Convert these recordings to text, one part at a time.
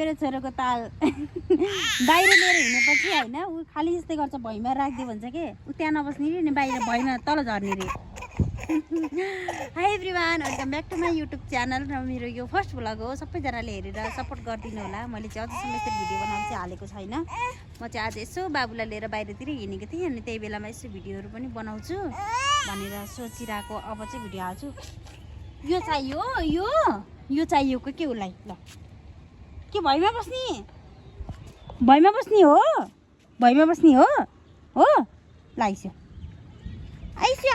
मेरो छोरोको ताल बाहिर लिएर हिँडेपछि होइन ऊ खालि यस्तै गर्छ भैँमा राखिदियो भन्छ के ऊ त्यहाँ नबस्ने नि बाहिर भैँमा तल झर्ने रे hi everyone welcome back to my YouTube channel र मेरो यो फर्स्ट भ्लग हो सबैजनाले हेरेर सपोर्ट गरिदिनु होला मैले चाहिँ अझसम्म यस्तो भिडियो बनाउनु चाहिँ हालेको छैन म चाहिँ आज यसो बाबुलाई लिएर बाहिरतिर हिँडेको थिएँ अनि त्यही बेलामा यसो भिडियोहरू पनि बनाउँछु भनेर सोचिरहेको अब चाहिँ भिडियो हाल्छु यो चाहियो यो चाहिएको के उसलाई ल के भैँमा बस्ने हो भैँमा बस्ने हो लाइस्यो आइस्यो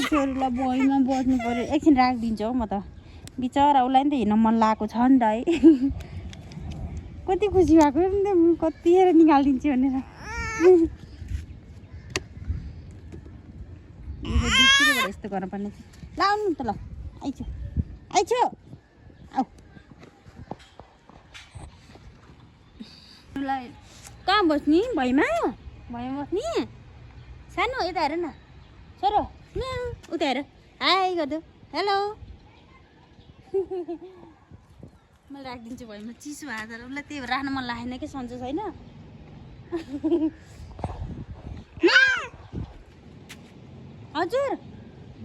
छोरीलाई भैँमा बस्नु पऱ्यो एकछिन राखिदिन्छु हौ म त बिचरा उसलाई नि त हिँड्न मन लागेको छ नि त है कति खुसी भएको नि त कतिखेर निकालिदिन्छु भनेर यस्तो गर्नुपर्ने लाउनु त ल आइछु आऊ कहाँ बस्ने भैँमा बस्ने सानो यता हेर न छोरो उता हेर हाई गरिदेऊ हेलो मैले राखिदिन्छु भैँमा चिसो हात उसलाई त्यही भएर राख्न मन लागेन कि सन्चो छैन हजुर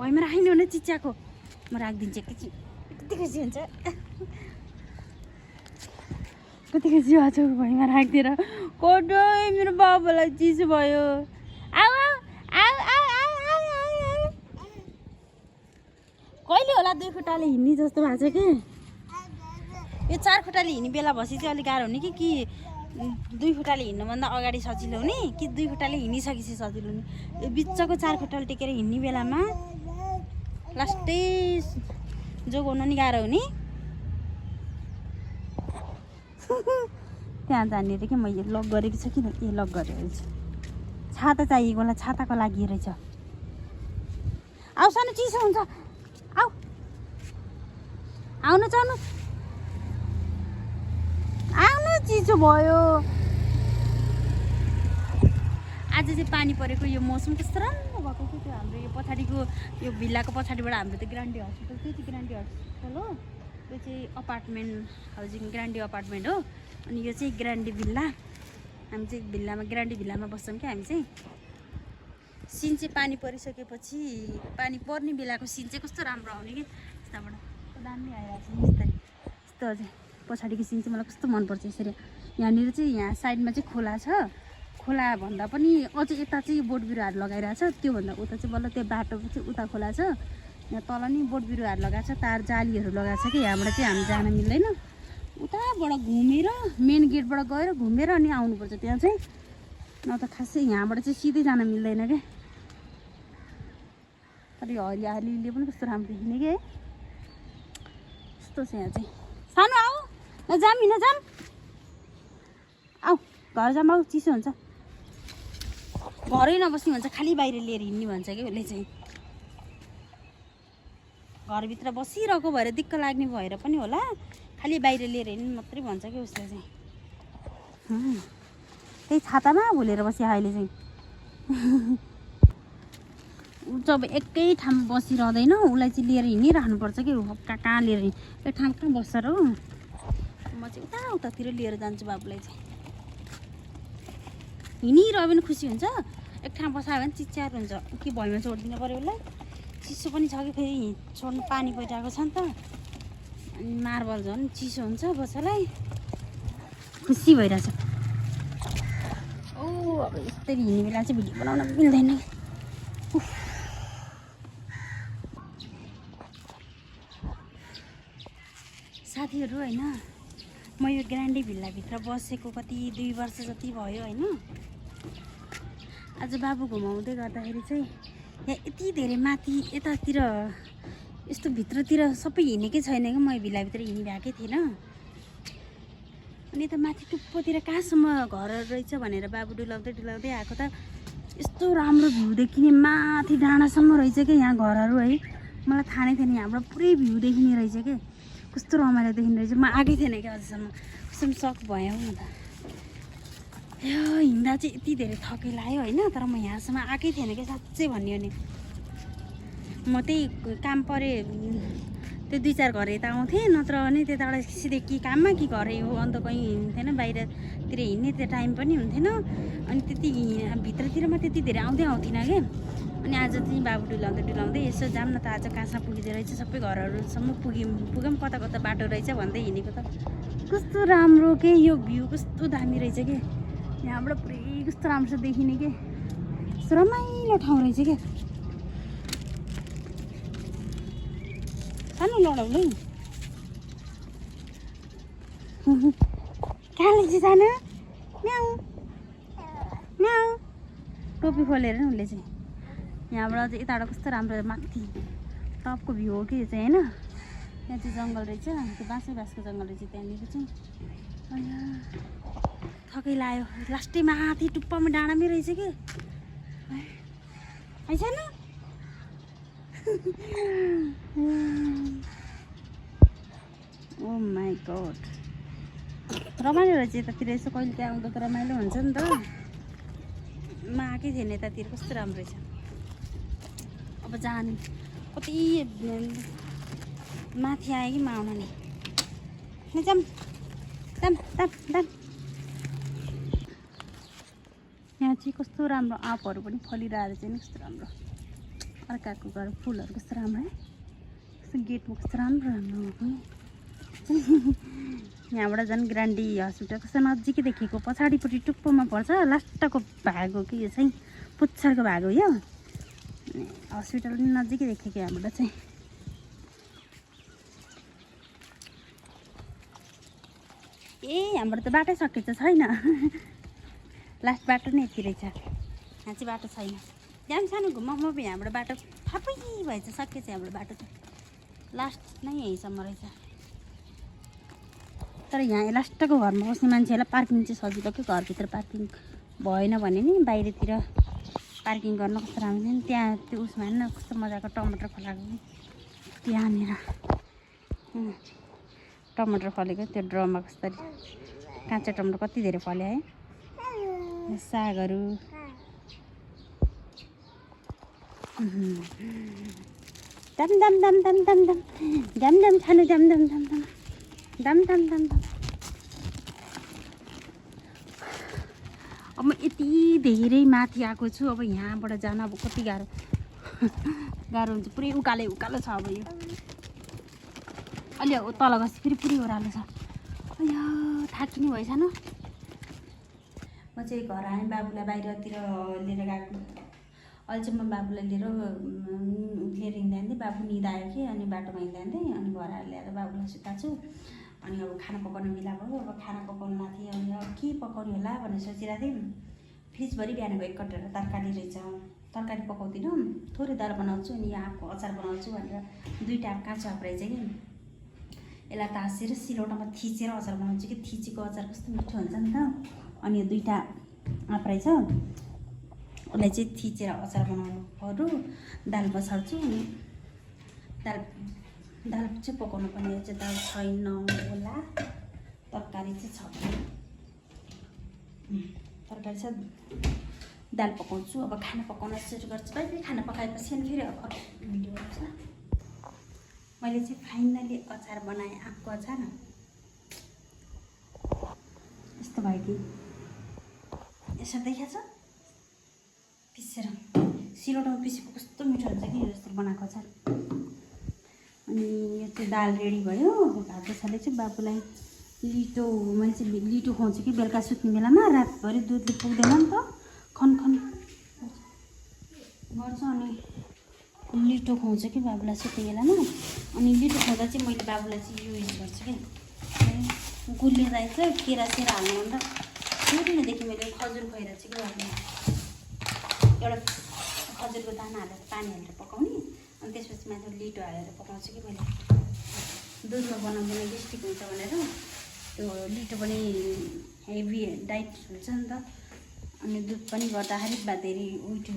भैँमा राखिदिनु भने चिच्याको म राखिदिन्छु एकछिन कति खुसी हुन्छ कति खुसी भएको छ भैँमा राखिदिएर कतै मेरो बाबालाई चिसो भयो आऊ कहिले होला 2 खुट्टाले हिँड्ने जस्तो भएको छ कि यो 4 खुट्टाले हिँड्ने बेला भएपछि चाहिँ अलिक गाह्रो हुने कि 2 खुट्टाले हिँड्नुभन्दा अगाडि सजिलो हुने कि 2 खुट्टाले हिँडिसकेपछि सजिलो हुने यो बिचको 4 खुट्टाले टेकेर हिँड्ने बेलामा लास्टै जोगाउनु नि गाह्रो हुने त्यहाँ जाने रे कि मैले लक गरेको छ किन ए लक गरेको रहेछ छाता चाहिएको होला छाताको लागि रहेछ आऊ सानो चिसो हुन्छ आऊ आउनु चिसो भयो आज चाहिँ पानी परेको यो मौसम कस्तो राम्रो भएको थियो त्यो हाम्रो यो पछाडिको यो भिल्लाको पछाडिबाट हाम्रो त्यो ग्रान्डी हस्पिटल त्यो चाहिँ ग्रान्डी हस्पिटल हो त्यो चाहिँ अपार्टमेन्ट हाउसिङ ग्रान्डी अपार्टमेन्ट हो अनि यो चाहिँ ग्रान्डी भिल्ला हामी चाहिँ भिल्लामा ग्रान्डी भिल्लामा बस्छौँ क्या हामी चाहिँ सिन चाहिँ पानी परिसकेपछि पानी पर्ने बेलाको सिन चाहिँ कस्तो राम्रो आउने कि यताबाट दामी आइरहेको छ बिस्तारै यस्तो अझै पछाडिको सिन चाहिँ मलाई कस्तो मनपर्छ यसरी यहाँनिर चाहिँ यहाँ साइडमा चाहिँ खोला छ खोला भन्दा पनि अझै यता चाहिँ बोट बिरुवाहरू लगाइरहेको छ त्योभन्दा उता चाहिँ बल्ल त्यो बाटो चाहिँ उता खोला छ यहाँ तल नि बोट बिरुवाहरू लगाएको छ तार जालीहरू लगाएको छ कि यहाँबाट चाहिँ हामी जान मिल्दैन उताबाट घुमेर मेन गेटबाट गएर घुमेर अनि आउनुपर्छ त्यहाँ चाहिँ न त खासै यहाँबाट चाहिँ सिधै जान मिल्दैन क्या तर यो हरियालीले पनि कस्तो राम्रो देखिने कि है यस्तो छ यहाँ चाहिँ सानो आऊ नजाम आऊ घर जाम आऊ चिसो हुन्छ घरै नबस्ने भन्छ खालि बाहिर लिएर हिँड्ने भन्छ कि उसले चाहिँ घरभित्र बसिरहेको भएर दिक्क लाग्ने भएर पनि होला खालि बाहिर लिएर हिँड्नु मात्रै भन्छ कि उसले चाहिँ त्यही छातामा भुलेर बस्यो अहिले चाहिँ जब एकै ठाउँमा बसिरहँदैन उसलाई चाहिँ लिएर हिँडिराख्नुपर्छ कि कहाँ लिएर एक ठाउँ कहाँ बस्छ र म चाहिँ उतातिर लिएर जान्छु बाबुलाई चाहिँ हिँडिरह्यो भने खुसी हुन्छ एक ठाउँ बसायो भने चिच्याएर हुन्छ कि भैँमा छोडिदिनु पऱ्यो उसलाई चिसो पनि छ कि फेरि छोड्नु पानी परिरहेको छ नि त अनि मार्बल झन् चिसो हुन्छ बच्चालाई खुसी भइरहेछ अब यस्तै हिँड्ने बेला चाहिँ भिडियो बनाउन मिल्दैन साथीहरू होइन म यो ग्रान्डी भिल्लाभित्र बसेको कति 2 वर्ष जति भयो होइन आज बाबु घुमाउँदै गर्दाखेरि चाहिँ यहाँ यति धेरै माथि यतातिर यस्तो भित्रतिर सबै हिँडेकै छैन कि म भिल्लाभित्र हिँडिरहेकै थिएन अनि यता माथि टुप्पोतिर कहाँसम्म घरहरू रहेछ भनेर बाबु डुलाउँदै आएको त यस्तो राम्रो भ्यू देखिने माथि डाँडासम्म रहेछ क्या यहाँ घरहरू है मलाई थाहा नै थिएन यहाँबाट पुरै भ्यू देखिने रहेछ क्या कस्तो रमाइलो देखिने रहेछ म आएकै थिएन क्या अझसम्म कस्तो सक भयो म त हिँड्दा चाहिँ यति धेरै थकै लाग्यो होइन तर म यहाँसम्म आएकै थिएन क्या साँच्चै भन्यो भने म त्यही काम परे त्यो 2-4 घर यता आउँथेँ, नत्र भने त्यताबाट सिधै कि काममा कि घरै हो, अन्त कहीँ हिँड्थेन, बाहिरतिर हिँड्ने त्यो टाइम पनि हुन्थेन। अनि त्यति भित्रतिरमा त्यति धेरै आउँथिनँ क्या। अनि आज चाहिँ बाबु डुलाउँदै यसो जाम न त आज कहाँसम्म पुगिँदो रहेछ, सबै घरहरूसम्म पुगौँ कता कता बाटो रहेछ भन्दै हिँडेको त कस्तो राम्रो के यो भ्यू कस्तो दामी रहेछ के। यहाँबाट पुरै कस्तो राम्रो छ देखिने के, कस्तो रमाइलो ठाउँ रहेछ क्या। सानो लडाउनु कहाँ लैछ सानो, म्याउ म्याउ टोपी खोलेर नि उसले चाहिँ। यहाँबाट चाहिँ यताबाट कस्तो राम्रो माथि टपको भ्यू हो कि यो चाहिँ होइन। यहाँ चाहिँ जङ्गल रहेछ, त्यो बाँसको जङ्गल रहेछ त्यहाँनिर चाहिँ। अनि थकै लाग्यो, लास्टै माथि टुप्पामा डाँडामै रहेछ कि आइस न। ओ माई गड रमाइलो रहेछ यतातिर, यसो कहिले त्यहाँ आउँदा त रमाइलो हुन्छ नि त। म आएकै थिएन यतातिर, कस्तो राम्रो रहेछ। अब जाने कति माथि आयो कि म आउन नि जाम दाम दाम दाम। यहाँ चाहिँ कस्तो राम्रो आँपहरू पनि फलिरहेको चाहिँ कस्तो राम्रो। अर्काको घर फुलहरू कस्तो राम्रो है, कस्तो गेटमा कस्तो राम्रो भएको। यहाँबाट झन् ग्रान्डी हस्पिटल कस्तो नजिकै देखेको, पछाडिपट्टि टुप्पोमा पर्छ, लास्टको भाग हो कि यो चाहिँ, पुच्छरको भाग हो यो। हस्पिटल पनि नजिकै देखेको यहाँबाट चाहिँ। यहाँबाट त बाटै सकेको छैन, लास्ट बाटो नै यति रहेछ। यहाँ चाहिँ बाटो छैन, त्यहाँ पनि सानो घुम्म यहाँबाट बाटो थापै भएछ, सकेछ यहाँबाट बाटो त लास्ट नै यहीँसम्म रहेछ। तर यहाँ लास्टको घरमा बस्ने मान्छेहरूलाई पार्किङ चाहिँ सजिलो कि, घरभित्र पार्किङ भएन भने नि बाहिरतिर पार्किङ गर्न कस्तो राम्रो थियो नि। त्यहाँ त्यो उसमा हेर्न कस्तो मजाको टमाटर फलाएको त्यहाँनिर, टमाटर फलेको त्यो ड्रममा कसरी काँचो टमाटर कति धेरै फल्यो है। सागहरू दम दम दम दम दम दम दम दम खानु दम दम दम दम दम दम दम दम। अब म यति धेरै माथि आएको छु, अब यहाँबाट जान अब कति गाह्रो गाह्रो हुन्छ। पुरै उकालो छ अब यो, अलि तल गएपछि फेरि पुरै ओह्रालो छ। अಯ್यो थाकिने भएछ न। म चाहिँ घर आएँ, बाबुलाई बाहिरतिर लिएर गएको। अहिले चाहिँ म बाबुलाई लिएर हिँड्दै बाबु निदायो कि, अनि बाटोमा हिँड्दै अनि घर आएर ल्याएर बाबुलाई सुताएको छु। अनि अब खाना पकाउन मिला भयो, अब खाना पकाउनु माथि अनि अब के पकाउने होला भनेर सोचिरहेको थिएँ। फ्रिजभरि बिहानको एक कटोरा तरकारी रहेछ, तरकारी पकाउँदिनँ, थोरै दाल बनाउँछु अनि यो आँपको अचार बनाउँछु भनेर 2टा काँचो आँप रहेछ कि, यसलाई तासेर सिलौटामा थिचेर अचार बनाउँछु कि। थिचेको अचार कस्तो मिठो हुन्छ नि त। अनि यो 2टा आँप रहेछ, उसलाई चाहिँ थिचेर अचार बनाउनु पर्यो। दाल बसाल्छु अनि दाल चाहिँ पकाउनु पर्ने। चाहिँ दाल छैन होला, तरकारी चाहिँ छ, तरकारी छ, दाल पकाउँछु। अब खाना पकाउन सुरु गर्छु। कहिले खाना पकाएपछि अनि फेरि अब भिडियो गर्छु। मैले चाहिँ फाइनली अचार बनाएँ, आँपको अचार। यस्तो भयो कि यसो देखाएको छ, पिसेर सिलौटामा पिसेको कस्तो मिठो हुन्छ कि यस्तो बनाएको अचार। अनि यो चाहिँ दाल रेडी भयो। अब भात बसाले चाहिँ बाबुलाई लिटो, मैले चाहिँ लिटो खुवाउँछु कि बेलुका सुत्ने बेलामा, रातभरि दुधले पुग्दैन नि त, खनखन गर्छ। अनि लिटो खुवाउँछु कि बाबुलाई सुत्ने बेलामा। अनि लिटो खुवाउँदा चाहिँ मैले बाबुलाई चाहिँ यो युज गर्छु कि, गुलियो चाहिन्छ केरा हाल्नु भन्दा सुरुदेखि मैले खजुर खुवाइरहेको छु कि बाबुलाई। एउटा खजुरको दाना हालेर पानी हालेर पकाउने, अनि त्यसपछि माथि लिटो हालेर पकाउँछु कि मैले। दुधमा बनाउँदैन गेस्ट्रिक हुन्छ भनेर, त्यो लिटो पनि हेभी डाइट हुन्छ नि त। अनि दुध पनि गर्दाखेरि धेरै उल्टी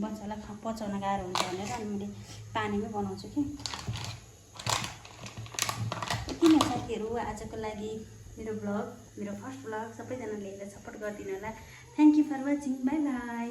बच्चालाई पचाउन गाह्रो हुन्छ भनेर अनि मैले पानीमै बनाउँछु कि। किन साथीहरू आजको लागि मेरो भ्लग, मेरो फर्स्ट भ्लग सबैजनाले हेरेर सपोर्ट गरिदिनु होला। Thank you for watching, bye by.